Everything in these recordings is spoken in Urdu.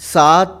7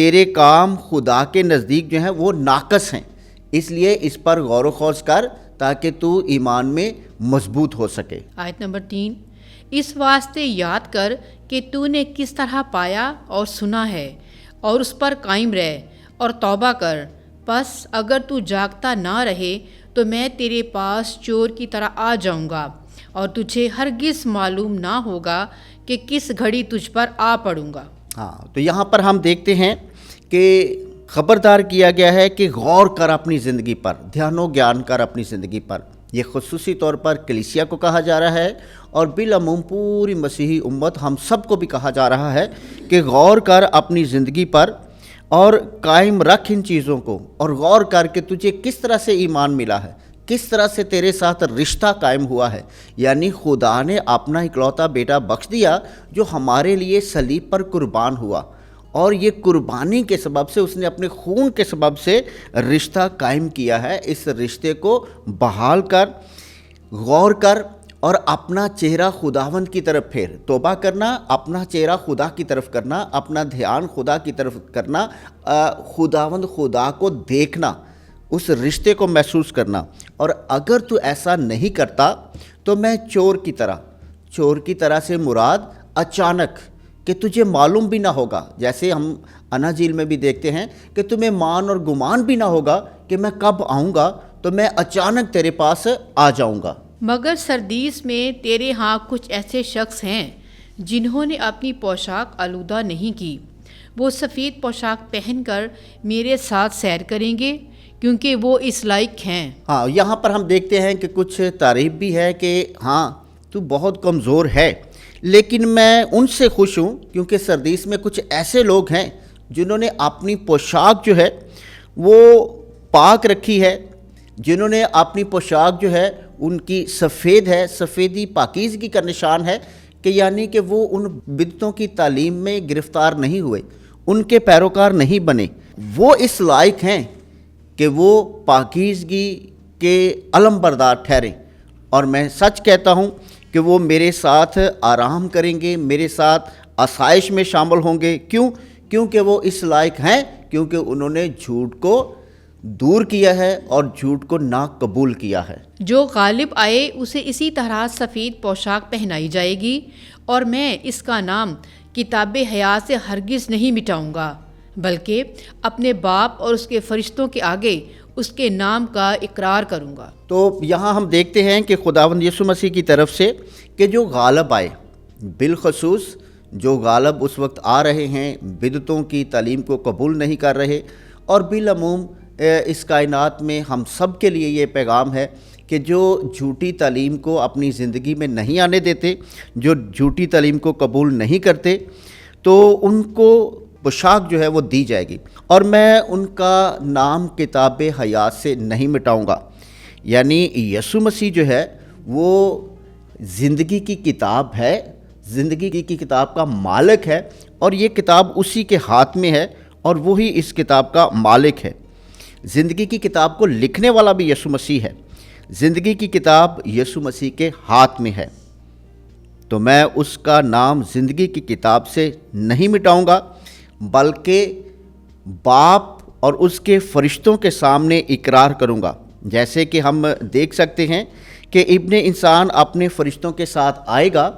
تیرے کام خدا کے نزدیک جو ہیں وہ ناقص ہیں، اس لیے اس پر غور و خوض کر تاکہ تو ایمان میں مضبوط ہو سکے۔ آیت نمبر 3، اس واسطے یاد کر کہ تو نے کس طرح پایا اور سنا ہے، اور اس پر قائم رہ اور توبہ کر، پس اگر تو جاگتا نہ رہے تو میں تیرے پاس چور کی طرح آ جاؤں گا، اور تجھے ہرگز معلوم نہ ہوگا کہ کس گھڑی تجھ پر آ پڑوں گا۔ ہاں، تو یہاں پر ہم دیکھتے ہیں کہ خبردار کیا گیا ہے کہ غور کر اپنی زندگی پر، دھیان و گیان کر اپنی زندگی پر۔ یہ خصوصی طور پر کلیسیا کو کہا جا رہا ہے، اور بالعموم پوری مسیحی امت ہم سب کو بھی کہا جا رہا ہے کہ غور کر اپنی زندگی پر اور قائم رکھ ان چیزوں کو، اور غور کر کے تجھے کس طرح سے ایمان ملا ہے، کس طرح سے تیرے ساتھ رشتہ قائم ہوا ہے۔ یعنی خدا نے اپنا اکلوتا بیٹا بخش دیا جو ہمارے لیے صلیب پر قربان ہوا، اور یہ قربانی کے سبب سے اس نے اپنے خون کے سبب سے رشتہ قائم کیا ہے۔ اس رشتے کو بحال کر، غور کر، اور اپنا چہرہ خداوند کی طرف پھیر، توبہ کرنا، اپنا چہرہ خدا کی طرف کرنا، اپنا دھیان خدا کی طرف کرنا، خداوند خدا کو دیکھنا، اس رشتے کو محسوس کرنا۔ اور اگر تو ایسا نہیں کرتا تو میں چور کی طرح سے مراد اچانک کہ تجھے معلوم بھی نہ ہوگا، جیسے ہم اناجیل میں بھی دیکھتے ہیں کہ تمہیں مان اور گمان بھی نہ ہوگا کہ میں کب آؤں گا، تو میں اچانک تیرے پاس آ جاؤں گا۔ مگر سردیس میں تیرے ہاں کچھ ایسے شخص ہیں جنہوں نے اپنی پوشاک آلودہ نہیں کی، وہ سفید پوشاک پہن کر میرے ساتھ سیر کریں گے، کیونکہ وہ اس لائق ہیں۔ ہاں، یہاں پر ہم دیکھتے ہیں کہ کچھ تعریف بھی ہے کہ ہاں تو بہت کمزور ہے، لیکن میں ان سے خوش ہوں کیونکہ سردیس میں کچھ ایسے لوگ ہیں جنہوں نے اپنی پوشاک جو ہے وہ پاک رکھی ہے، جنہوں نے اپنی پوشاک جو ہے ان کی سفید ہے، سفیدی پاکیزگی کا نشان ہے، کہ یعنی کہ وہ ان بدعتوں کی تعلیم میں گرفتار نہیں ہوئے، ان کے پیروکار نہیں بنے، وہ اس لائق ہیں کہ وہ پاکیزگی کے علم بردار ٹھہریں۔ اور میں سچ کہتا ہوں کہ وہ میرے ساتھ آرام کریں گے، میرے ساتھ آسائش میں شامل ہوں گے۔ کیونکہ وہ اس لائق ہیں، کیونکہ انہوں نے جھوٹ کو دور کیا ہے اور جھوٹ کو نہ قبول کیا ہے۔ جو غالب آئے اسے اسی طرح سفید پوشاک پہنائی جائے گی، اور میں اس کا نام کتاب حیات سے ہرگز نہیں مٹاؤں گا، بلکہ اپنے باپ اور اس کے فرشتوں کے آگے اس کے نام کا اقرار کروں گا۔ تو یہاں ہم دیکھتے ہیں کہ خداوند یسوع مسیح کی طرف سے کہ جو غالب آئے، بالخصوص جو غالب اس وقت آ رہے ہیں، بدعتوں کی تعلیم کو قبول نہیں کر رہے، اور بالعموم اس کائنات میں ہم سب کے لیے یہ پیغام ہے کہ جو جھوٹی تعلیم کو اپنی زندگی میں نہیں آنے دیتے، جو جھوٹی تعلیم کو قبول نہیں کرتے، تو ان کو پوشاک جو ہے وہ دی جائے گی، اور میں ان کا نام کتاب حیات سے نہیں مٹاؤں گا۔ یعنی یسوع مسیح جو ہے وہ زندگی کی کتاب ہے، زندگی کی کتاب کا مالک ہے، اور یہ کتاب اسی کے ہاتھ میں ہے، اور وہی اس کتاب کا مالک ہے۔ زندگی کی کتاب کو لکھنے والا بھی یسوع مسیح ہے، زندگی کی کتاب یسوع مسیح کے ہاتھ میں ہے، تو میں اس کا نام زندگی کی کتاب سے نہیں مٹاؤں گا، بلکہ باپ اور اس کے فرشتوں کے سامنے اقرار کروں گا۔ جیسے کہ ہم دیکھ سکتے ہیں کہ ابن انسان اپنے فرشتوں کے ساتھ آئے گا،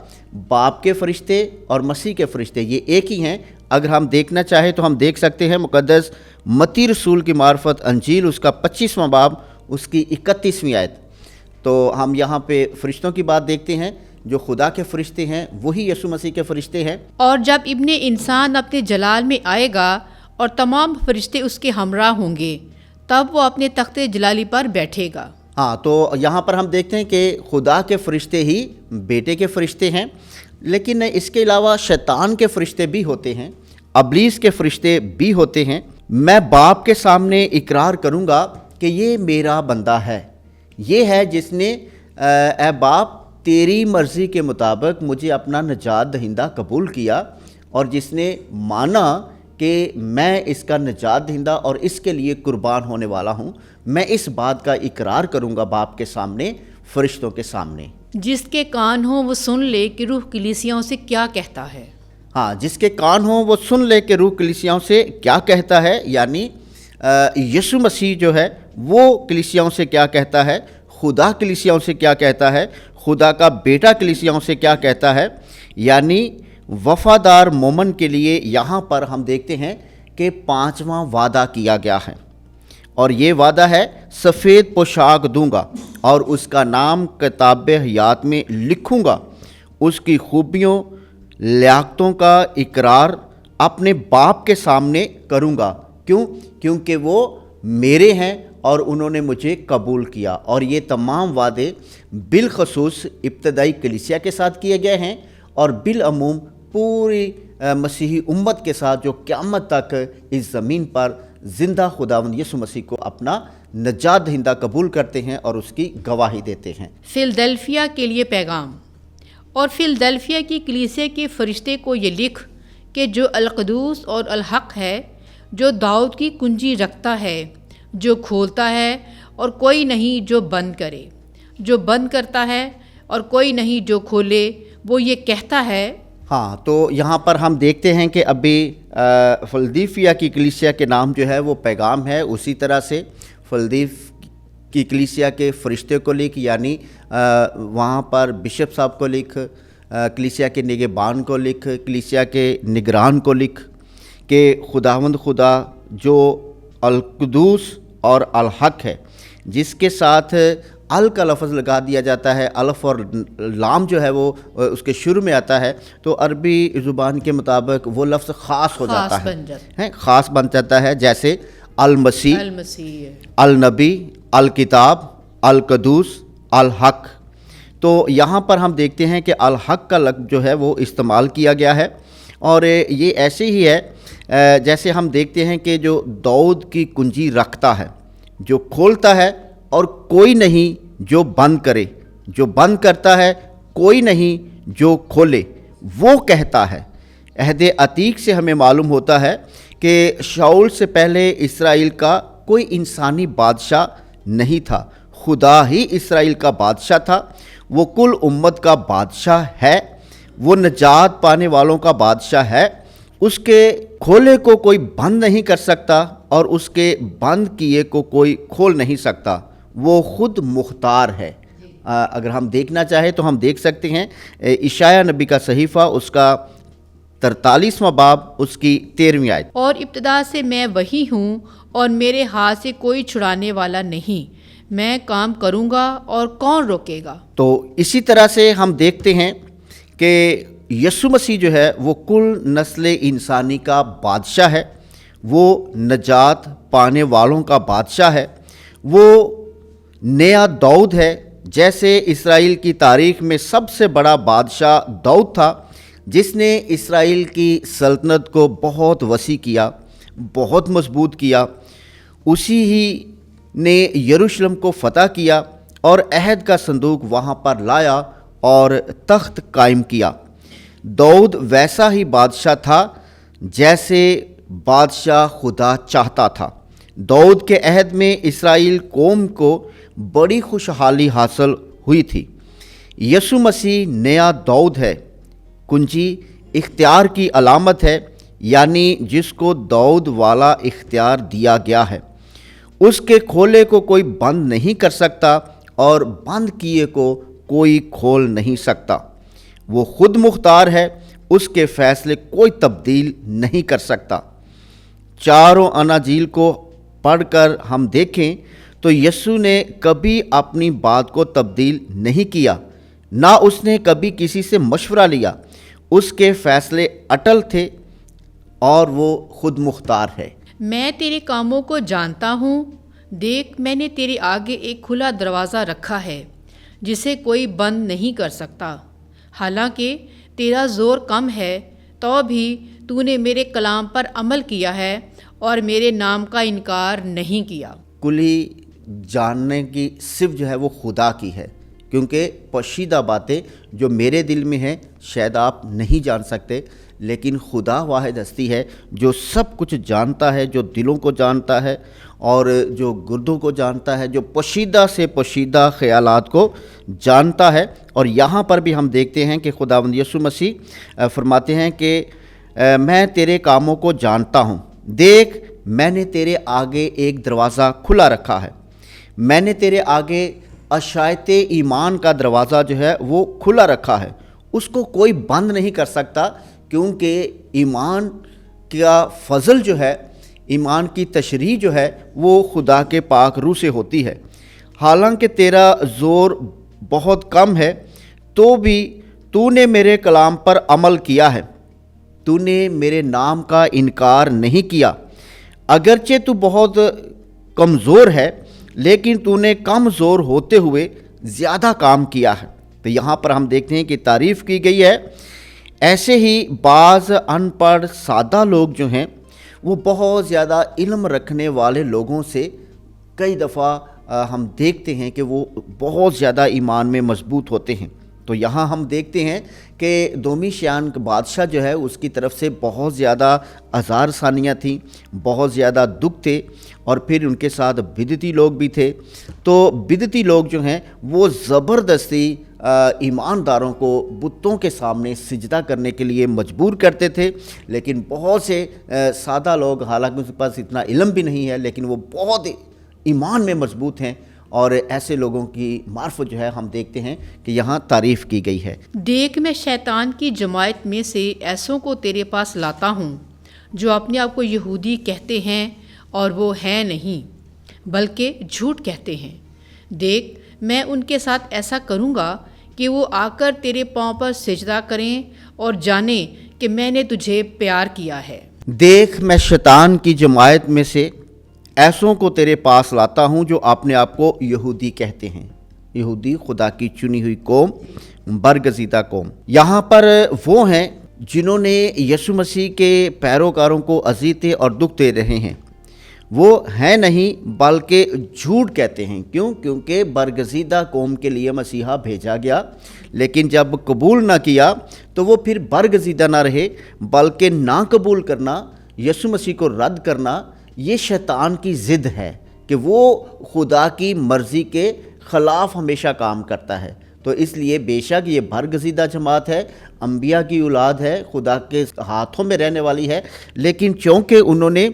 باپ کے فرشتے اور مسیح کے فرشتے یہ ایک ہی ہیں۔ اگر ہم دیکھنا چاہیں تو ہم دیکھ سکتے ہیں مقدس متی رسول کی معرفت انجیل، اس کا 25واں باب، اس کی 31ویں آیت۔ تو ہم یہاں پہ فرشتوں کی بات دیکھتے ہیں، جو خدا کے فرشتے ہیں وہی یسوع مسیح کے فرشتے ہیں۔ اور جب ابن انسان اپنے جلال میں آئے گا اور تمام فرشتے اس کے ہمراہ ہوں گے، تب وہ اپنے تخت جلالی پر بیٹھے گا۔ ہاں، تو یہاں پر ہم دیکھتے ہیں کہ خدا کے فرشتے ہی بیٹے کے فرشتے ہیں، لیکن اس کے علاوہ شیطان کے فرشتے بھی ہوتے ہیں، ابلیس کے فرشتے بھی ہوتے ہیں۔ میں باپ کے سامنے اقرار کروں گا کہ یہ میرا بندہ ہے، یہ ہے جس نے اے باپ تیری مرضی کے مطابق مجھے اپنا نجات دہندہ قبول کیا، اور جس نے مانا کہ میں اس کا نجات دہندہ اور اس کے لیے قربان ہونے والا ہوں۔ میں اس بات کا اقرار کروں گا باپ کے سامنے، فرشتوں کے سامنے۔ جس کے کان ہوں وہ سن لے کہ روح کلیسیاؤں سے کیا کہتا ہے۔ ہاں، جس کے کان ہوں وہ سن لے کہ روح کلیسیاؤں سے کیا کہتا ہے، یعنی یسوع مسیح جو ہے وہ کلیسیاؤں سے کیا کہتا ہے، خدا کلیسیاؤں سے کیا کہتا ہے، خدا کا بیٹا کلیسیاؤں سے کیا کہتا ہے۔ یعنی وفادار مومن کے لیے یہاں پر ہم دیکھتے ہیں کہ 5واں وعدہ کیا گیا ہے، اور یہ وعدہ ہے سفید پوشاک دوں گا اور اس کا نام کتاب حیات میں لکھوں گا، اس کی خوبیوں لیاقتوں کا اقرار اپنے باپ کے سامنے کروں گا۔ کیوں؟ کیونکہ وہ میرے ہیں اور انہوں نے مجھے قبول کیا۔ اور یہ تمام وعدے بالخصوص ابتدائی کلیسیا کے ساتھ کیے گئے ہیں اور بالعموم پوری مسیحی امت کے ساتھ جو قیامت تک اس زمین پر زندہ خداوند یسوع مسیح کو اپنا نجات دہندہ قبول کرتے ہیں اور اس کی گواہی دیتے ہیں۔ فلدلفیا کے لیے پیغام۔ اور فلدلفیا کی کلیسیا کے فرشتے کو یہ لکھ کہ جو القدوس اور الحق ہے، جو داؤد کی کنجی رکھتا ہے، جو کھولتا ہے اور کوئی نہیں جو بند کرے، جو بند کرتا ہے اور کوئی نہیں جو کھولے، وہ یہ کہتا ہے۔ ہاں، تو یہاں پر ہم دیکھتے ہیں کہ ابھی فلدلفیا کی کلیسیا کے نام جو ہے وہ پیغام ہے، اسی طرح سے فلدلفیا کی کلیسیا کے فرشتے کو لکھ، یعنی وہاں پر بشپ صاحب کو لکھ، کلیسیا کے نگہبان کو لکھ، کلیسیا کے نگران کو لکھ کہ خداوند خدا جو القدوس اور الحق ہے، جس کے ساتھ ال کا لفظ لگا دیا جاتا ہے، الف اور لام جو ہے وہ اس کے شروع میں آتا ہے، تو عربی زبان کے مطابق وہ لفظ خاص ہو جاتا ہے، خاص بن جاتا ہے، جیسے المسیح، النبی، الکتاب، القدوس، الحق۔ تو یہاں پر ہم دیکھتے ہیں کہ الحق کا لفظ جو ہے وہ استعمال کیا گیا ہے، اور یہ ایسے ہی ہے جیسے ہم دیکھتے ہیں کہ جو داؤد کی کنجی رکھتا ہے، جو کھولتا ہے اور کوئی نہیں جو بند کرے، جو بند کرتا ہے کوئی نہیں جو کھولے، وہ کہتا ہے۔ عہد عتیق سے ہمیں معلوم ہوتا ہے کہ شاؤل سے پہلے اسرائیل کا کوئی انسانی بادشاہ نہیں تھا، خدا ہی اسرائیل کا بادشاہ تھا، وہ کل امت کا بادشاہ ہے، وہ نجات پانے والوں کا بادشاہ ہے، اس کے کھولے کو کوئی بند نہیں کر سکتا اور اس کے بند کیے کو کوئی کھول نہیں سکتا، وہ خود مختار ہے۔ اگر ہم دیکھنا چاہیں تو ہم دیکھ سکتے ہیں اشعیاء نبی کا صحیفہ، اس کا 43واں باب، اس کی 13ویں آیت۔ اور ابتدا سے میں وہی ہوں اور میرے ہاتھ سے کوئی چھڑانے والا نہیں، میں کام کروں گا اور کون روکے گا۔ تو اسی طرح سے ہم دیکھتے ہیں کہ یسوع مسیح جو ہے وہ کل نسل انسانی کا بادشاہ ہے، وہ نجات پانے والوں کا بادشاہ ہے، وہ نیا داؤد ہے۔ جیسے اسرائیل کی تاریخ میں سب سے بڑا بادشاہ داؤد تھا، جس نے اسرائیل کی سلطنت کو بہت وسیع کیا، بہت مضبوط کیا، اسی ہی نے یروشلم کو فتح کیا اور عہد کا صندوق وہاں پر لایا اور تخت قائم کیا۔ داؤد ویسا ہی بادشاہ تھا جیسے بادشاہ خدا چاہتا تھا۔ داؤد کے عہد میں اسرائیل قوم کو بڑی خوشحالی حاصل ہوئی تھی۔ یسوع مسیح نیا داؤد ہے، کنجی اختیار کی علامت ہے، یعنی جس کو داؤد والا اختیار دیا گیا ہے، اس کے کھولے کو کوئی بند نہیں کر سکتا اور بند کیے کو کوئی کھول نہیں سکتا، وہ خود مختار ہے، اس کے فیصلے کوئی تبدیل نہیں کر سکتا۔ چاروں اناجیل کو پڑھ کر ہم دیکھیں تو یسوع نے کبھی اپنی بات کو تبدیل نہیں کیا، نہ اس نے کبھی کسی سے مشورہ لیا، اس کے فیصلے اٹل تھے اور وہ خود مختار ہے۔ میں تیرے کاموں کو جانتا ہوں، دیکھ میں نے تیرے آگے ایک کھلا دروازہ رکھا ہے جسے کوئی بند نہیں کر سکتا، حالانکہ تیرا زور کم ہے تو بھی تو نے میرے کلام پر عمل کیا ہے اور میرے نام کا انکار نہیں کیا۔ کلی جاننے کی صرف جو ہے وہ خدا کی ہے، کیونکہ پوشیدہ باتیں جو میرے دل میں ہیں شاید آپ نہیں جان سکتے، لیکن خدا واحد ہستی ہے جو سب کچھ جانتا ہے، جو دلوں کو جانتا ہے اور جو گردوں کو جانتا ہے، جو پوشیدہ سے پوشیدہ خیالات کو جانتا ہے۔ اور یہاں پر بھی ہم دیکھتے ہیں کہ خداوند یسوع مسیح فرماتے ہیں کہ میں تیرے کاموں کو جانتا ہوں، دیکھ میں نے تیرے آگے ایک دروازہ کھلا رکھا ہے، میں نے تیرے آگے اشاعت ایمان کا دروازہ جو ہے وہ کھلا رکھا ہے، اس کو کوئی بند نہیں کر سکتا، کیونکہ ایمان کا فضل جو ہے، ایمان کی تشریح جو ہے وہ خدا کے پاک روح سے ہوتی ہے۔ حالانکہ تیرا زور بہت کم ہے تو بھی تو نے میرے کلام پر عمل کیا ہے، تو نے میرے نام کا انکار نہیں کیا، اگرچہ تو بہت کمزور ہے لیکن تو نے کم زور ہوتے ہوئے زیادہ کام کیا ہے۔ تو یہاں پر ہم دیکھتے ہیں کہ تعریف کی گئی ہے۔ ایسے ہی بعض ان پڑھ سادہ لوگ جو ہیں وہ بہت زیادہ علم رکھنے والے لوگوں سے کئی دفعہ ہم دیکھتے ہیں کہ وہ بہت زیادہ ایمان میں مضبوط ہوتے ہیں۔ تو یہاں ہم دیکھتے ہیں کہ دومی شیان بادشاہ جو ہے اس کی طرف سے بہت زیادہ آزار ثانیہ تھیں، بہت زیادہ دکھ تھے، اور پھر ان کے ساتھ بدعتی لوگ بھی تھے۔ تو بدعتی لوگ جو ہیں وہ زبردستی ایمانداروں کو بتوں کے سامنے سجدہ کرنے کے لیے مجبور کرتے تھے، لیکن بہت سے سادہ لوگ، حالانکہ ان کے پاس اتنا علم بھی نہیں ہے لیکن وہ بہت ایمان میں مضبوط ہیں، اور ایسے لوگوں کی معرفت جو ہے ہم دیکھتے ہیں کہ یہاں تعریف کی گئی ہے۔ دیکھ میں شیطان کی جماعت میں سے ایسوں کو تیرے پاس لاتا ہوں جو اپنے آپ کو یہودی کہتے ہیں اور وہ ہیں نہیں بلکہ جھوٹ کہتے ہیں۔ دیکھ میں ان کے ساتھ ایسا کروں گا کہ وہ آ کر تیرے پاؤں پر سجدہ کریں اور جانیں کہ میں نے تجھے پیار کیا ہے۔ دیکھ میں شیطان کی جماعت میں سے ایسوں کو تیرے پاس لاتا ہوں جو اپنے آپ کو یہودی کہتے ہیں۔ یہودی خدا کی چنی ہوئی قوم، برگزیدہ قوم۔ یہاں پر وہ ہیں جنہوں نے یسوع مسیح کے پیروکاروں کو اذیتیں اور دکھ دے رہے ہیں، وہ ہیں نہیں بلکہ جھوٹ کہتے ہیں۔ کیوں؟ کیونکہ برگزیدہ قوم کے لیے مسیحا بھیجا گیا، لیکن جب قبول نہ کیا تو وہ پھر برگزیدہ نہ رہے، بلکہ نہ قبول کرنا، یسوع مسیح کو رد کرنا، یہ شیطان کی ضد ہے کہ وہ خدا کی مرضی کے خلاف ہمیشہ کام کرتا ہے۔ تو اس لیے بے شک یہ برگزیدہ جماعت ہے، انبیاء کی اولاد ہے، خدا کے ہاتھوں میں رہنے والی ہے، لیکن چونکہ انہوں نے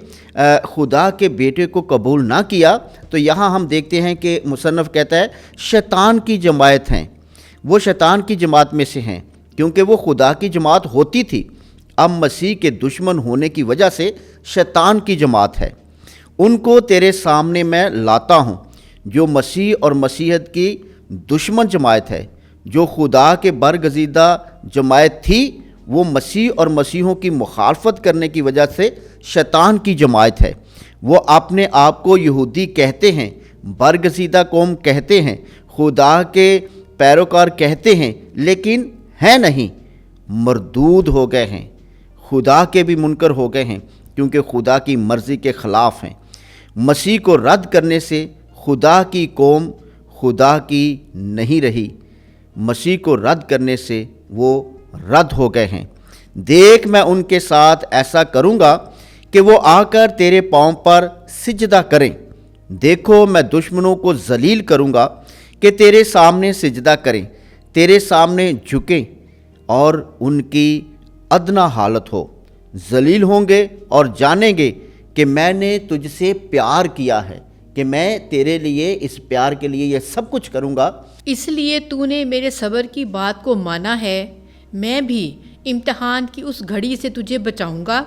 خدا کے بیٹے کو قبول نہ کیا، تو یہاں ہم دیکھتے ہیں کہ مصنف کہتا ہے شیطان کی جماعت ہیں۔ وہ شیطان کی جماعت میں سے ہیں کیونکہ وہ خدا کی جماعت ہوتی تھی، اب مسیح کے دشمن ہونے کی وجہ سے شیطان کی جماعت ہے۔ ان کو تیرے سامنے میں لاتا ہوں جو مسیح اور مسیحیت کی دشمن جماعت ہے۔ جو خدا کے برگزیدہ جماعت تھی وہ مسیح اور مسیحوں کی مخالفت کرنے کی وجہ سے شیطان کی جماعت ہے۔ وہ اپنے آپ کو یہودی کہتے ہیں، برگزیدہ قوم کہتے ہیں، خدا کے پیروکار کہتے ہیں، لیکن ہیں نہیں، مردود ہو گئے ہیں، خدا کے بھی منکر ہو گئے ہیں، کیونکہ خدا کی مرضی کے خلاف ہیں۔ مسیح کو رد کرنے سے خدا کی قوم خدا کی نہیں رہی، مسیح کو رد کرنے سے وہ رد ہو گئے ہیں۔ دیکھ میں ان کے ساتھ ایسا کروں گا کہ وہ آ کر تیرے پاؤں پر سجدہ کریں۔ دیکھو میں دشمنوں کو ذلیل کروں گا کہ تیرے سامنے سجدہ کریں، تیرے سامنے جھکیں، اور ان کی ادنا حالت ہو، ذلیل ہوں گے اور جانیں گے کہ میں نے تجھ سے پیار کیا ہے، کہ میں تیرے لیے اس پیار کے لیے یہ سب کچھ کروں گا۔ اس لیے تو نے میرے صبر کی بات کو مانا ہے، میں بھی امتحان کی اس گھڑی سے تجھے بچاؤں گا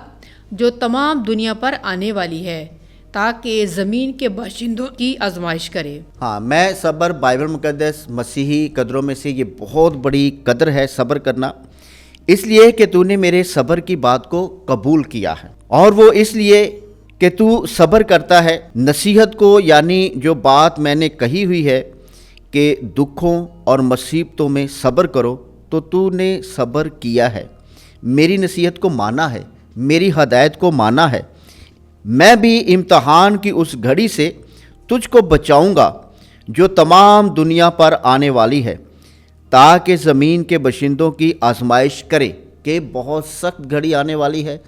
جو تمام دنیا پر آنے والی ہے، تاکہ زمین کے باشندوں کی آزمائش کرے۔ ہاں، میں صبر بائبل مقدس مسیحی قدروں میں سے یہ بہت بڑی قدر ہے صبر کرنا، اس لیے کہ تو نے میرے صبر کی بات کو قبول کیا ہے، اور وہ اس لیے کہ تو صبر کرتا ہے نصیحت کو، یعنی جو بات میں نے کہی ہوئی ہے کہ دکھوں اور مصیبتوں میں صبر کرو، تو نے صبر کیا ہے، میری نصیحت کو مانا ہے، میری ہدایت کو مانا ہے۔ میں بھی امتحان کی اس گھڑی سے تجھ کو بچاؤں گا جو تمام دنیا پر آنے والی ہے، تاکہ زمین کے باشندوں کی آزمائش کرے، کہ بہت سخت گھڑی آنے والی ہے،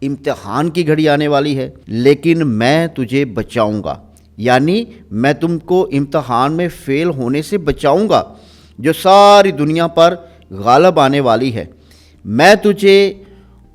امتحان کی گھڑی آنے والی ہے، لیکن میں تجھے بچاؤں گا، یعنی میں تم کو امتحان میں فیل ہونے سے بچاؤں گا جو ساری دنیا پر غالب آنے والی ہے۔ میں تجھے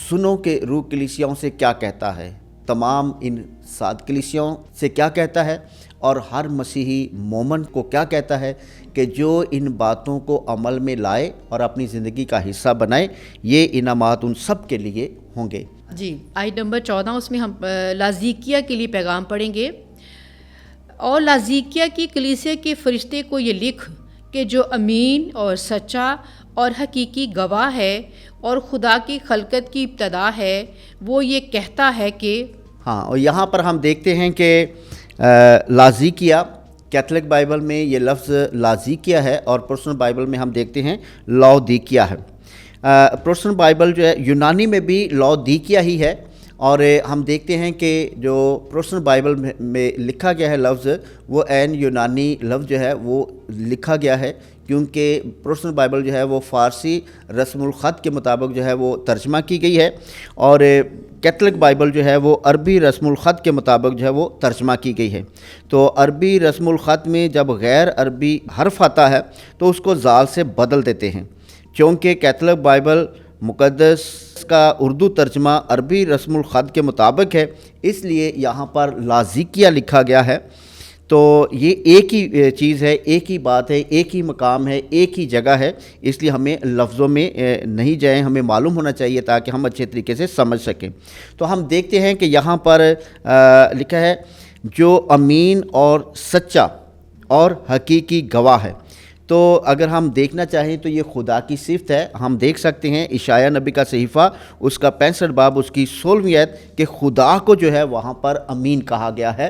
سنو کہ روح کلیسیاؤں سے کیا کہتا ہے، تمام ان 7 کلیسیاؤں سے کیا کہتا ہے، اور ہر مسیحی مومن کو کیا کہتا ہے کہ جو ان باتوں کو عمل میں لائے اور اپنی زندگی کا حصہ بنائے، یہ انعامات ان سب کے لیے ہوں گے۔ جی، آیت نمبر 14 اس میں ہم لاذیقیہ کے لیے پیغام پڑھیں گے۔ اور لاذیقیہ کی کلیسیا کے فرشتے کو یہ لکھ کہ جو امین اور سچا اور حقیقی گواہ ہے اور خدا کی خلقت کی ابتدا ہے، وہ یہ کہتا ہے کہ ہاں، اور یہاں پر ہم دیکھتے ہیں کہ لاذیقیہ، کیتھولک بائبل میں یہ لفظ لاذیقیہ ہے، اور پروٹسٹنٹ بائبل میں ہم دیکھتے ہیں لاؤدیکیہ ہے۔ پروٹسٹنٹ بائبل جو ہے یونانی میں بھی لاؤدیکیہ ہی ہے، اور ہم دیکھتے ہیں کہ جو پروٹسٹنٹ بائبل میں لکھا گیا ہے لفظ، وہ عین یونانی لفظ جو ہے وہ لکھا گیا ہے، کیونکہ پروٹسٹنٹ بائبل جو ہے وہ فارسی رسم الخط کے مطابق جو ہے وہ ترجمہ کی گئی ہے، اور کیتھولک بائبل جو ہے وہ عربی رسم الخط کے مطابق جو ہے وہ ترجمہ کی گئی ہے۔ تو عربی رسم الخط میں جب غیر عربی حرف آتا ہے تو اس کو زال سے بدل دیتے ہیں، چونکہ کیتھولک بائبل مقدس کا اردو ترجمہ عربی رسم الخط کے مطابق ہے، اس لیے یہاں پر لاذیقیہ لکھا گیا ہے۔ تو یہ ایک ہی چیز ہے، ایک ہی بات ہے، ایک ہی مقام ہے، ایک ہی جگہ ہے، اس لیے ہمیں لفظوں میں نہیں جائیں، ہمیں معلوم ہونا چاہیے تاکہ ہم اچھے طریقے سے سمجھ سکیں۔ تو ہم دیکھتے ہیں کہ یہاں پر لکھا ہے جو امین اور سچا اور حقیقی گواہ ہے۔ تو اگر ہم دیکھنا چاہیں تو یہ خدا کی صفت ہے۔ ہم دیکھ سکتے ہیں اشعیاء نبی کا صحیفہ اس کا 65 باب اس کی 16ویں آیت کہ خدا کو جو ہے وہاں پر امین کہا گیا ہے،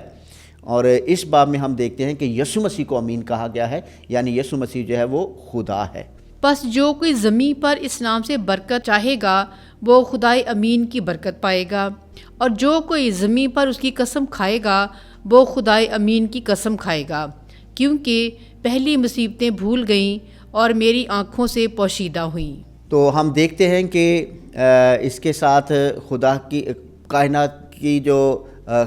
اور اس باب میں ہم دیکھتے ہیں کہ یسوع مسیح کو امین کہا گیا ہے، یعنی یسوع مسیح جو ہے وہ خدا ہے۔ پس جو کوئی زمین پر اس نام سے برکت چاہے گا وہ خدائے امین کی برکت پائے گا، اور جو کوئی زمین پر اس کی قسم کھائے گا وہ خدائے امین کی قسم کھائے گا، کیونکہ پہلی مصیبتیں بھول گئیں اور میری آنکھوں سے پوشیدہ ہوئیں۔ تو ہم دیکھتے ہیں کہ اس کے ساتھ خدا کی کائنات کی جو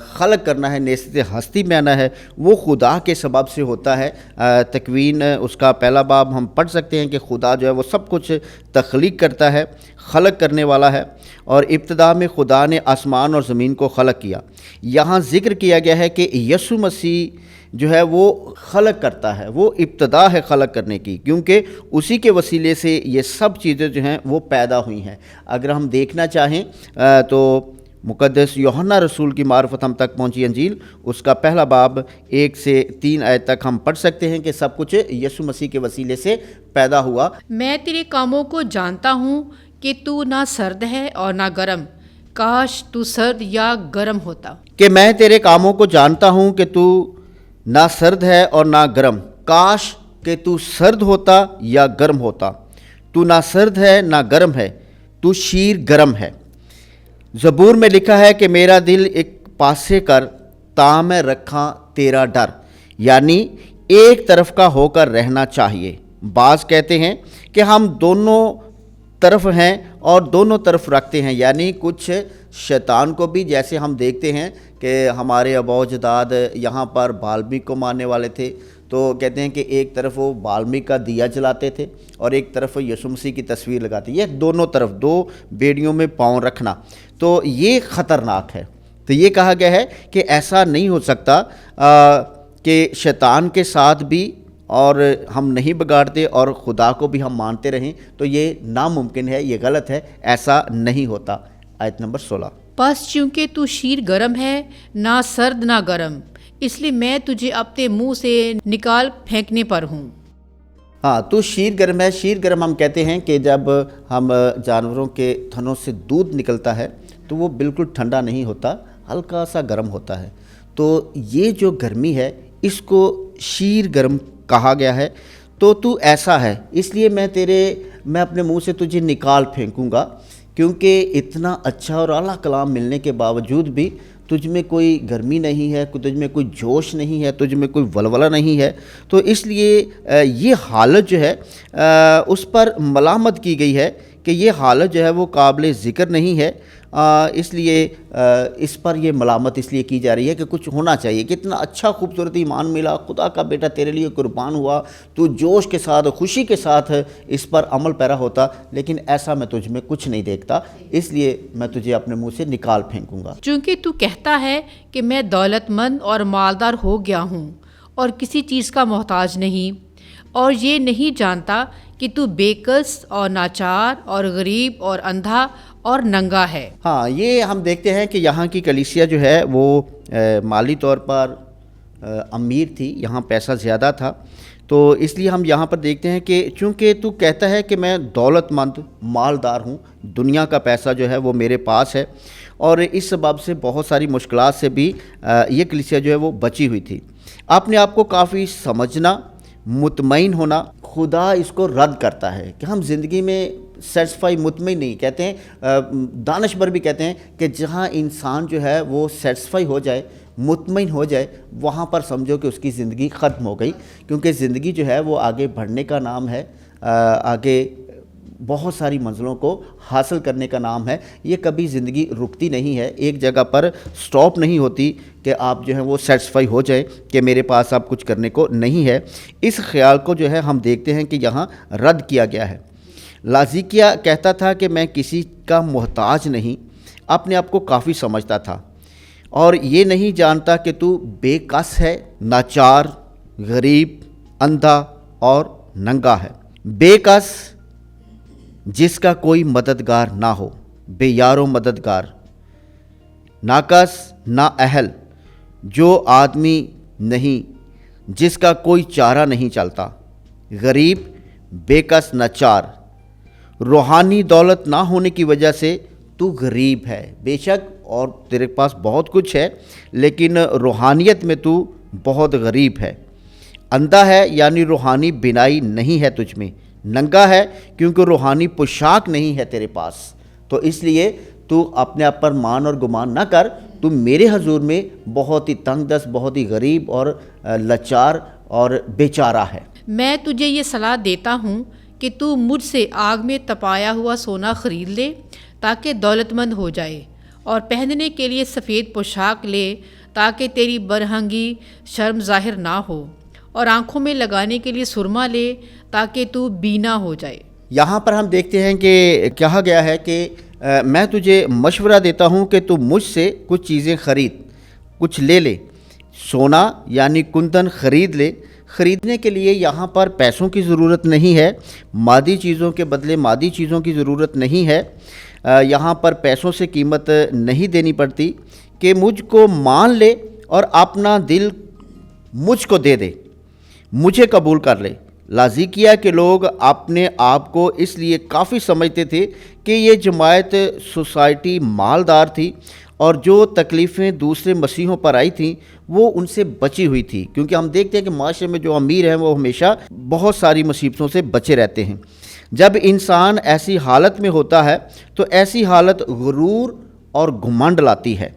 خلق کرنا ہے، نیست ہستی میں آنا ہے، وہ خدا کے سبب سے ہوتا ہے۔ تکوین اس کا 1 باب ہم پڑھ سکتے ہیں کہ خدا جو ہے وہ سب کچھ تخلیق کرتا ہے، خلق کرنے والا ہے، اور ابتدا میں خدا نے آسمان اور زمین کو خلق کیا۔ یہاں ذکر کیا گیا ہے کہ یسوع مسیح جو ہے وہ خلق کرتا ہے، وہ ابتدا ہے خلق کرنے کی، کیونکہ اسی کے وسیلے سے یہ سب چیزیں جو ہیں وہ پیدا ہوئی ہیں۔ اگر ہم دیکھنا چاہیں تو مقدس یوحنا رسول کی معرفت ہم تک پہنچی انجیل اس کا 1 باب 1 سے 3 آیت تک ہم پڑھ سکتے ہیں کہ سب کچھ یسوع مسیح کے وسیلے سے پیدا ہوا۔ میں تیرے کاموں کو جانتا ہوں کہ تو نہ سرد ہے اور نہ گرم، کاش تو سرد یا گرم ہوتا۔ کہ میں تیرے کاموں کو جانتا ہوں کہ تو نہ سرد ہے اور نہ گرم، کاش کہ تو سرد ہوتا یا گرم ہوتا۔ تو نہ سرد ہے نہ گرم ہے، تو شیر گرم ہے۔ زبور میں لکھا ہے کہ میرا دل ایک پاسے کر تا میں رکھاں تیرا ڈر، یعنی ایک طرف کا ہو کر رہنا چاہیے۔ بعض کہتے ہیں کہ ہم دونوں طرف ہیں اور دونوں طرف رکھتے ہیں، یعنی کچھ شیطان کو بھی، جیسے ہم دیکھتے ہیں کہ ہمارے آباء و اجداد یہاں پر بالمیک کو ماننے والے تھے، تو کہتے ہیں کہ ایک طرف وہ بالمیک کا دیا جلاتے تھے اور ایک طرف یسوع مسیح کی تصویر لگاتے، یہ دونوں طرف 2 بیڑیوں میں پاؤں رکھنا، تو یہ خطرناک ہے۔ تو یہ کہا گیا ہے کہ ایسا نہیں ہو سکتا کہ شیطان کے ساتھ بھی اور ہم نہیں بگاڑتے اور خدا کو بھی ہم مانتے رہیں، تو یہ ناممکن ہے، یہ غلط ہے، ایسا نہیں ہوتا۔ آیت نمبر 16۔ پس چونکہ تو شیر گرم ہے، نہ سرد نہ گرم، اس لیے میں تجھے اپنے منہ سے نکال پھینکنے پر ہوں۔ ہاں، تو شیر گرم ہے۔ شیر گرم ہم کہتے ہیں کہ جب ہم جانوروں کے تھنوں سے دودھ نکلتا ہے تو وہ بالکل ٹھنڈا نہیں ہوتا، ہلکا سا گرم ہوتا ہے۔ تو یہ جو گرمی ہے اس کو شیر گرم کہا گیا ہے۔ تو ایسا ہے، اس لیے میں اپنے منہ سے تجھے نکال پھینکوں گا، کیونکہ اتنا اچھا اور اعلیٰ کلام ملنے کے باوجود بھی تجھ میں کوئی گرمی نہیں ہے، تجھ میں کوئی جوش نہیں ہے، تجھ میں کوئی ولولہ نہیں ہے۔ تو اس لیے یہ حالت جو ہے اس پر ملامت کی گئی ہے کہ یہ حالت جو ہے وہ قابل ذکر نہیں ہے، اس لیے اس پر یہ ملامت اس لیے کی جا رہی ہے کہ کچھ ہونا چاہیے، کتنا اچھا خوبصورت ایمان ملا، خدا کا بیٹا تیرے لیے قربان ہوا، تو جوش کے ساتھ خوشی کے ساتھ اس پر عمل پیرا ہوتا، لیکن ایسا میں تجھ میں کچھ نہیں دیکھتا، اس لیے میں تجھے اپنے منہ سے نکال پھینکوں گا۔ چونکہ تو کہتا ہے کہ میں دولت مند اور مالدار ہو گیا ہوں اور کسی چیز کا محتاج نہیں، اور یہ نہیں جانتا کہ تو بے کس اور ناچار اور غریب اور اندھا اور ننگا ہے۔ ہاں، یہ ہم دیکھتے ہیں کہ یہاں کی کلیسیا جو ہے وہ مالی طور پر امیر تھی، یہاں پیسہ زیادہ تھا، تو اس لیے ہم یہاں پر دیکھتے ہیں کہ چونکہ تو کہتا ہے کہ میں دولت مند مالدار ہوں، دنیا کا پیسہ جو ہے وہ میرے پاس ہے، اور اس سبب سے بہت ساری مشکلات سے بھی یہ کلیسیا جو ہے وہ بچی ہوئی تھی۔ اپنے آپ کو کافی سمجھنا، مطمئن ہونا، خدا اس کو رد کرتا ہے کہ ہم زندگی میں سیٹسفائی مطمئن نہیں، کہتے ہیں دانشور بھی کہتے ہیں کہ جہاں انسان جو ہے وہ سیٹسفائی ہو جائے، مطمئن ہو جائے، وہاں پر سمجھو کہ اس کی زندگی ختم ہو گئی، کیونکہ زندگی جو ہے وہ آگے بڑھنے کا نام ہے، آگے بہت ساری منزلوں کو حاصل کرنے کا نام ہے۔ یہ کبھی زندگی رکتی نہیں ہے، ایک جگہ پر سٹاپ نہیں ہوتی کہ آپ جو ہے وہ سیٹسفائی ہو جائیں کہ میرے پاس اب کچھ کرنے کو نہیں ہے۔ اس خیال کو جو ہے ہم دیکھتے ہیں کہ یہاں رد کیا گیا ہے۔ لازیکیہ کہتا تھا کہ میں کسی کا محتاج نہیں، اپنے آپ کو کافی سمجھتا تھا، اور یہ نہیں جانتا کہ تو بے کس ہے، ناچار، غریب، اندھا اور ننگا ہے۔ بے کس جس کا کوئی مددگار نہ ہو، بے یار و مددگار، ناقص نااہل، جو آدمی نہیں جس کا کوئی چارہ نہیں چلتا، غریب، بے کس، ناچار۔ روحانی دولت نہ ہونے کی وجہ سے تو غریب ہے، بے شک، اور تیرے پاس بہت کچھ ہے، لیکن روحانیت میں تو بہت غریب ہے۔ اندھا ہے یعنی روحانی بینائی نہیں ہے تجھ میں، ننگا ہے کیونکہ روحانی پوشاک نہیں ہے تیرے پاس، تو اس لیے تو اپنے آپ پر مان اور گمان نہ کر، تو میرے حضور میں بہت ہی تنگ دست، بہت ہی غریب اور لاچار اور بیچارہ ہے۔ میں تجھے یہ صلاح دیتا ہوں کہ تو مجھ سے آگ میں تپایا ہوا سونا خرید لے تاکہ دولت مند ہو جائے، اور پہننے کے لیے سفید پوشاک لے تاکہ تیری برہنگی شرم ظاہر نہ ہو، اور آنکھوں میں لگانے کے لیے سرما لے تاکہ تو بینا ہو جائے۔ یہاں پر ہم دیکھتے ہیں کہ کہا گیا ہے کہ میں تجھے مشورہ دیتا ہوں کہ تو مجھ سے کچھ چیزیں خرید، کچھ لے لے۔ سونا یعنی کندن خرید لے۔ خریدنے کے لیے یہاں پر پیسوں کی ضرورت نہیں ہے، مادی چیزوں کے بدلے مادی چیزوں کی ضرورت نہیں ہے، یہاں پر پیسوں سے قیمت نہیں دینی پڑتی، کہ مجھ کو مان لے اور اپنا دل مجھ کو دے دے، مجھے قبول کر لے۔ لازیکیہ کے لوگ اپنے آپ کو اس لیے کافی سمجھتے تھے کہ یہ جماعت سوسائٹی مالدار تھی، اور جو تکلیفیں دوسرے مسیحوں پر آئی تھیں وہ ان سے بچی ہوئی تھی، کیونکہ ہم دیکھتے ہیں کہ معاشرے میں جو امیر ہیں وہ ہمیشہ بہت ساری مصیبتوں سے بچے رہتے ہیں۔ جب انسان ایسی حالت میں ہوتا ہے تو ایسی حالت غرور اور گھمنڈ لاتی ہے،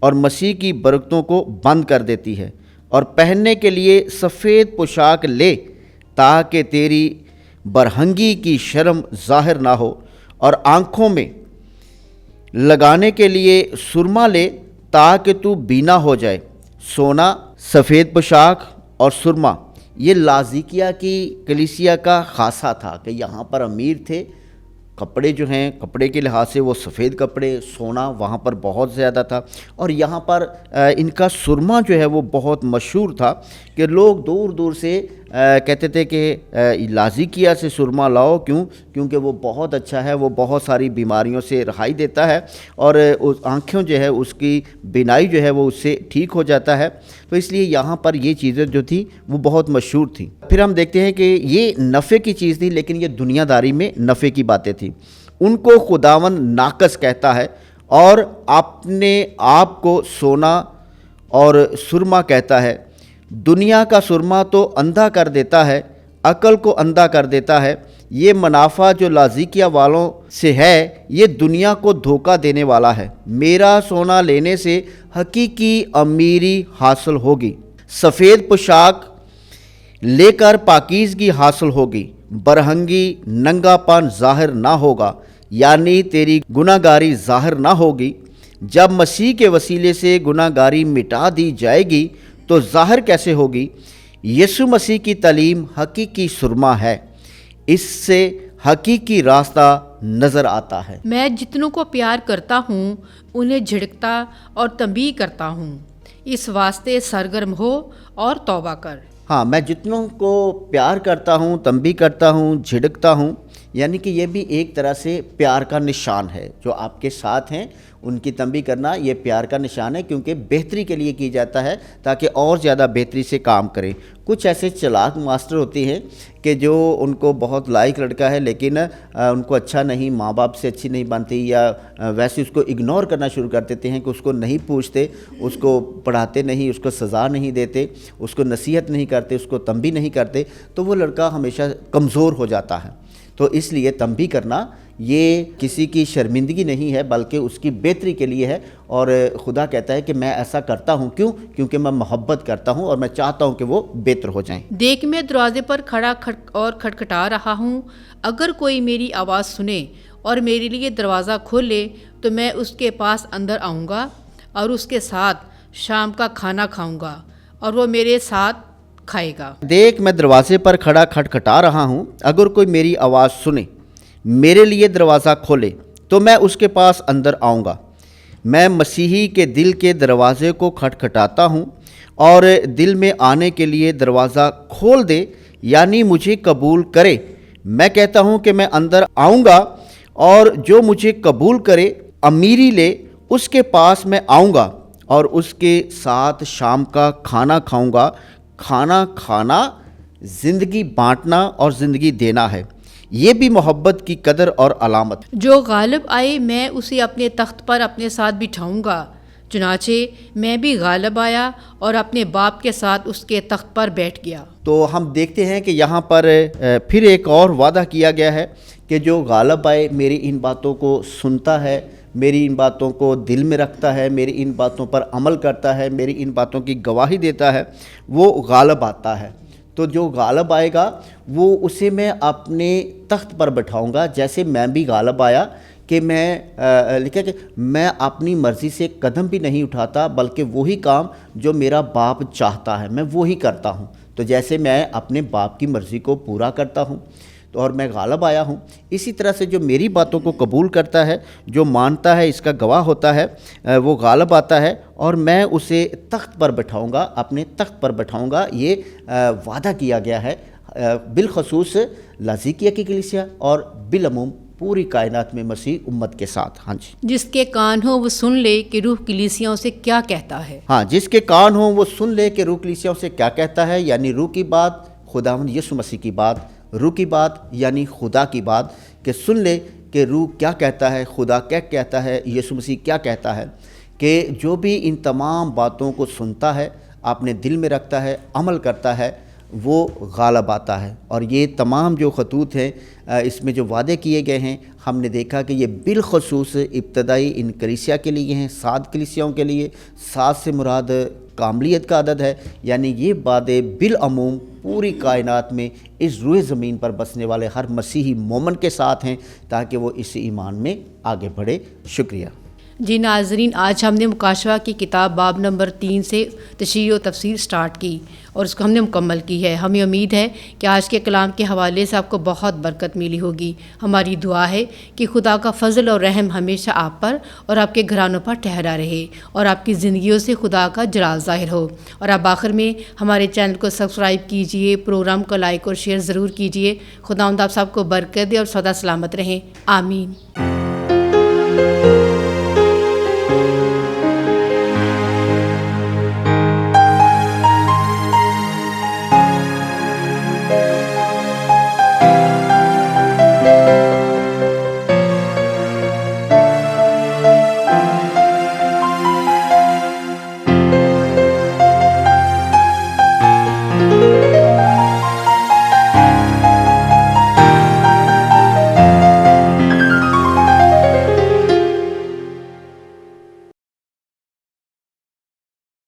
اور مسیح کی برکتوں کو بند کر دیتی ہے۔ اور پہننے کے لیے سفید پوشاک لے تاکہ تیری برہنگی کی شرم ظاہر نہ ہو، اور آنکھوں میں لگانے کے لیے سرما لے تاکہ تو بینا ہو جائے۔ سونا، سفید پوشاک اور سرما، یہ لازیکیہ کی کلیسیا کا خاصہ تھا کہ یہاں پر امیر تھے، کپڑے جو ہیں کپڑے کے لحاظ سے وہ سفید کپڑے، سونا وہاں پر بہت زیادہ تھا، اور یہاں پر ان کا سرما جو ہے وہ بہت مشہور تھا کہ لوگ دور دور سے کہتے تھے کہ لازیکیہ سے سرما لاؤ، کیونکہ وہ بہت اچھا ہے، وہ بہت ساری بیماریوں سے رہائی دیتا ہے، اور اس آنکھوں جو ہے اس کی بینائی جو ہے وہ اس سے ٹھیک ہو جاتا ہے، تو اس لیے یہاں پر یہ چیزیں جو تھی وہ بہت مشہور تھیں۔ پھر ہم دیکھتے ہیں کہ یہ نفع کی چیز تھی، لیکن یہ دنیا داری میں نفع کی باتیں تھیں۔ ان کو خداوند ناقص کہتا ہے، اور اپنے آپ کو سونا اور سرما کہتا ہے۔ دنیا کا سرما تو اندھا کر دیتا ہے، عقل کو اندھا کر دیتا ہے۔ یہ منافع جو لازیکیہ والوں سے ہے یہ دنیا کو دھوکہ دینے والا ہے۔ میرا سونا لینے سے حقیقی امیری حاصل ہوگی، سفید پوشاک لے کر پاکیزگی حاصل ہوگی، برہنگی ننگا پن ظاہر نہ ہوگا۔ یعنی تیری گناہگاری ظاہر نہ ہوگی، جب مسیح کے وسیلے سے گناہگاری مٹا دی جائے گی تو ظاہر کیسے ہوگی؟ یسوع مسیح کی تعلیم حقیقی سرما ہے، اس سے حقیقی راستہ نظر آتا ہے۔ میں جتنوں کو پیار کرتا ہوں انہیں جھڑکتا اور تنبیہ کرتا ہوں، اس واسطے سرگرم ہو اور توبہ کر۔ ہاں، میں جتنوں کو پیار کرتا ہوں، تنبیہ کرتا ہوں، جھڑکتا ہوں، یعنی کہ یہ بھی ایک طرح سے پیار کا نشان ہے۔ جو آپ کے ساتھ ہیں ان کی تنبیہ کرنا یہ پیار کا نشان ہے، کیونکہ بہتری کے لیے کی جاتا ہے تاکہ اور زیادہ بہتری سے کام کریں۔ کچھ ایسے چلاک ماسٹر ہوتے ہیں کہ جو ان کو بہت لائق لڑکا ہے لیکن ان کو اچھا نہیں، ماں باپ سے اچھی نہیں بنتی، یا ویسے اس کو اگنور کرنا شروع کر دیتے ہیں کہ اس کو نہیں پوچھتے، اس کو پڑھاتے نہیں، اس کو سزا نہیں دیتے، اس کو نصیحت نہیں کرتے، اس کو تنبیہ نہیں کرتے، تو وہ لڑکا ہمیشہ کمزور ہو جاتا ہے۔ تو اس لیے تنبیہ کرنا یہ کسی کی شرمندگی نہیں ہے بلکہ اس کی بہتری کے لیے ہے، اور خدا کہتا ہے کہ میں ایسا کرتا ہوں، کیوں؟ کیونکہ میں محبت کرتا ہوں اور میں چاہتا ہوں کہ وہ بہتر ہو جائیں۔ دیکھ میں دروازے پر کھڑا اور کھٹکھٹا رہا ہوں، اگر کوئی میری آواز سنے اور میرے لیے دروازہ کھولے تو میں اس کے پاس اندر آؤں گا اور اس کے ساتھ شام کا کھانا کھاؤں گا اور وہ میرے ساتھ کھائے گا۔ دیکھ میں دروازے پر کھڑا کھٹکھٹا رہا ہوں، اگر کوئی میری آواز سنے، میرے لیے دروازہ کھولے تو میں اس کے پاس اندر آؤں گا۔ میں مسیحی کے دل کے دروازے کو کھٹکھٹاتا ہوں اور دل میں آنے کے لیے دروازہ کھول دے، یعنی مجھے قبول کرے۔ میں کہتا ہوں کہ میں اندر آؤں گا اور جو مجھے قبول کرے، امیری لے، اس کے پاس میں آؤں گا اور اس کے ساتھ شام کا کھانا کھاؤں گا۔ کھانا کھانا زندگی بانٹنا اور زندگی دینا ہے، یہ بھی محبت کی قدر اور علامت۔ جو غالب آئے میں اسے اپنے تخت پر اپنے ساتھ بٹھاؤں گا، چنانچہ میں بھی غالب آیا اور اپنے باپ کے ساتھ اس کے تخت پر بیٹھ گیا۔ تو ہم دیکھتے ہیں کہ یہاں پر پھر ایک اور وعدہ کیا گیا ہے کہ جو غالب آئے میری ان باتوں کو سنتا ہے، میری ان باتوں کو دل میں رکھتا ہے، میری ان باتوں پر عمل کرتا ہے، میری ان باتوں کی گواہی دیتا ہے، وہ غالب آتا ہے۔ تو جو غالب آئے گا وہ اسے میں اپنے تخت پر بٹھاؤں گا، جیسے میں بھی غالب آیا کہ میں لکھا کہ میں اپنی مرضی سے قدم بھی نہیں اٹھاتا بلکہ وہی کام جو میرا باپ چاہتا ہے میں وہی کرتا ہوں۔ تو جیسے میں اپنے باپ کی مرضی کو پورا کرتا ہوں تو اور میں غالب آیا ہوں، اسی طرح سے جو میری باتوں کو قبول کرتا ہے، جو مانتا ہے، اس کا گواہ ہوتا ہے، وہ غالب آتا ہے اور میں اسے تخت پر بٹھاؤں گا، اپنے تخت پر بٹھاؤں گا۔ یہ وعدہ کیا گیا ہے بالخصوص لاذقیہ کی کلیسیا اور بالعموم پوری کائنات میں مسیح امت کے ساتھ۔ ہاں جی، جس کے کان ہو وہ سن لے کہ روح کلیسیاؤں سے کیا کہتا ہے۔ ہاں، جس کے کان ہوں وہ سن لے کہ روح کلیسیاؤں سے کیا کہتا ہے، یعنی روح کی بات، خداوند یسوع مسیح کی بات، روح کی بات یعنی خدا کی بات، کہ سن لے کہ روح کیا کہتا ہے، خدا کیا کہتا ہے، یسوع مسیح کیا کہتا ہے، کہ جو بھی ان تمام باتوں کو سنتا ہے، اپنے دل میں رکھتا ہے، عمل کرتا ہے، وہ غالب آتا ہے۔ اور یہ تمام جو خطوط ہیں اس میں جو وعدے کیے گئے ہیں، ہم نے دیکھا کہ یہ بالخصوص ابتدائی ان کلیسیا کے لیے ہیں، 7 کلیسیاؤں کے لیے۔ 7 سے مراد کاملیت کا عدد ہے، یعنی یہ وعدے بالعموم پوری کائنات میں اس روئے زمین پر بسنے والے ہر مسیحی مومن کے ساتھ ہیں تاکہ وہ اس ایمان میں آگے بڑھے۔ شکریہ۔ جی ناظرین، آج ہم نے مکاشفہ کی کتاب باب نمبر 3 سے تشریح و تفسیر سٹارٹ کی اور اس کو ہم نے مکمل کی ہے۔ ہمیں امید ہے کہ آج کے کلام کے حوالے سے آپ کو بہت برکت ملی ہوگی۔ ہماری دعا ہے کہ خدا کا فضل اور رحم ہمیشہ آپ پر اور آپ کے گھرانوں پر ٹھہرا رہے اور آپ کی زندگیوں سے خدا کا جلال ظاہر ہو۔ اور آپ آخر میں ہمارے چینل کو سبسکرائب کیجئے، پروگرام کو لائک اور شیئر ضرور کیجئے۔ خداوند آپ سب کو برکت دے اور سدا سلامت رہیں۔ آمین۔